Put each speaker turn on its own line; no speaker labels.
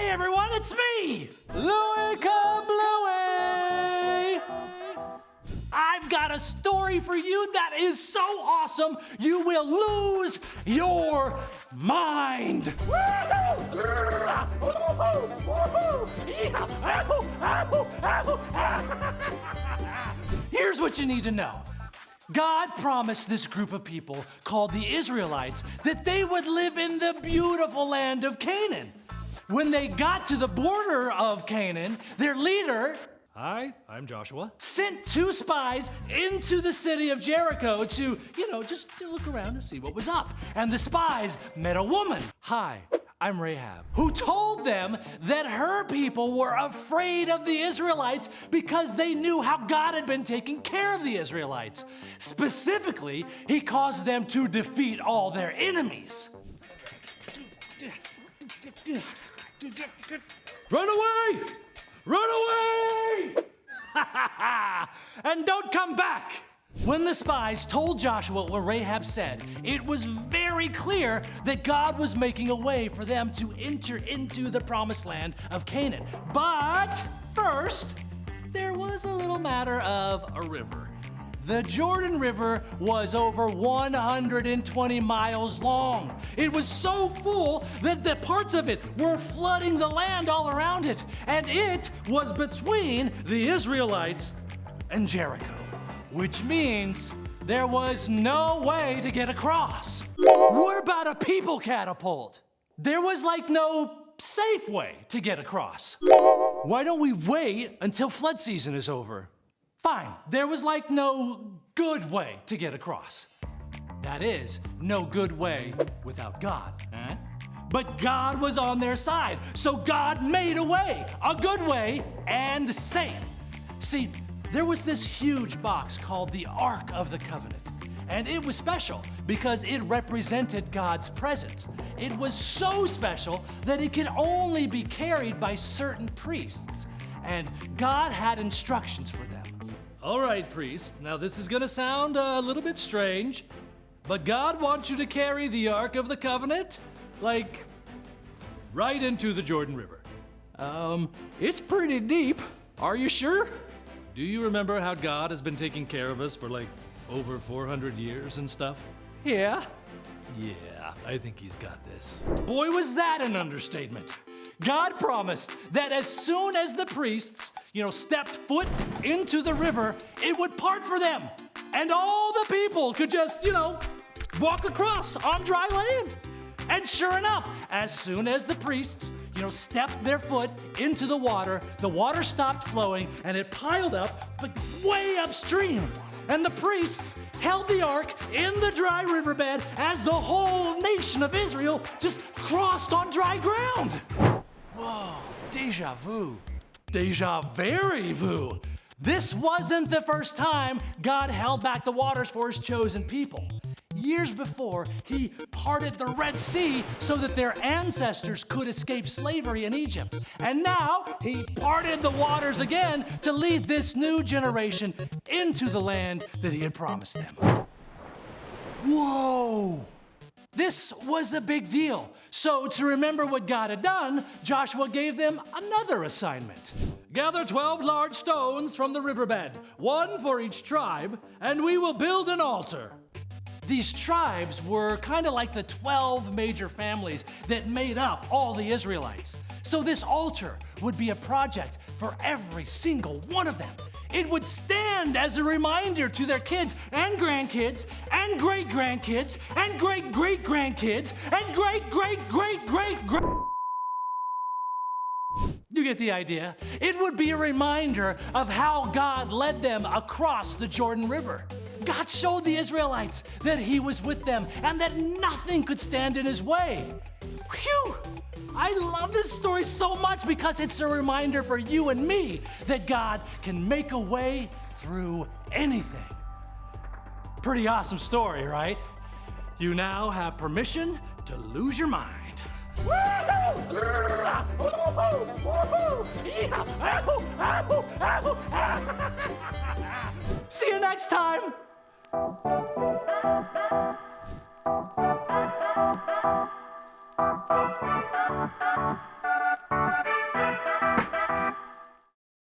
Hey everyone, it's me, Louie Kablooey. I've got a story for you that is so awesome, you will lose your mind. Here's what you need to know. God promised this group of people called the Israelites that they would live in the beautiful land of Canaan. When they got to the border of Canaan, their leader, hi, I'm Joshua, sent 2 spies into the city of Jericho to, just to look around and see what was up. And the spies met a woman, hi, I'm Rahab, who told them that her people were afraid of the Israelites because they knew how God had been taking care of the Israelites. Specifically, he caused them to defeat all their enemies. Run away! Run away! And don't come back! When the spies told Joshua what Rahab said, it was very clear that God was making a way for them to enter into the promised land of Canaan. But first, there was a little matter of a river. The Jordan River was over 120 miles long. It was so full that the parts of it were flooding the land all around it, and it was between the Israelites and Jericho, which means there was no way to get across. What about a people catapult? There was no safe way to get across. Why don't we wait until flood season is over? Fine, there was no good way to get across. That is, no good way without God. But God was on their side, so God made a way, a good way and safe. See, there was this huge box called the Ark of the Covenant, and it was special because it represented God's presence. It was so special that it could only be carried by certain priests, and God had instructions for them. All right, priest, now this is gonna sound a little bit strange, but God wants you to carry the Ark of the Covenant, right into the Jordan River. It's pretty deep. Are you sure? Do you remember how God has been taking care of us for over 400 years and stuff? Yeah. Yeah, I think he's got this. Boy, was that an understatement. God promised that as soon as the priests, stepped foot into the river, it would part for them. And all the people could just, walk across on dry land. And sure enough, as soon as the priests, stepped their foot into the water stopped flowing and it piled up, but way upstream. And the priests held the ark in the dry riverbed as the whole nation of Israel just crossed on dry ground. Whoa, deja vu. Deja very vu. This wasn't the first time God held back the waters for his chosen people. Years before, he parted the Red Sea so that their ancestors could escape slavery in Egypt. And now, he parted the waters again to lead this new generation into the land that he had promised them. Whoa! This was a big deal. So to remember what God had done, Joshua gave them another assignment. Gather 12 large stones from the riverbed, 1 for each tribe, and we will build an altar. These tribes were kind of like the 12 major families that made up all the Israelites. So this altar would be a project for every single one of them. It would stand as a reminder to their kids and grandkids and great-grandkids and great-great-grandkids and great-great-great-great-great. You get the idea. It would be a reminder of how God led them across the Jordan River. God showed the Israelites that he was with them and that nothing could stand in his way. Phew! I love this story so much because it's a reminder for you and me that God can make a way through anything. Pretty awesome story, right? You now have permission to lose your mind. See you next time.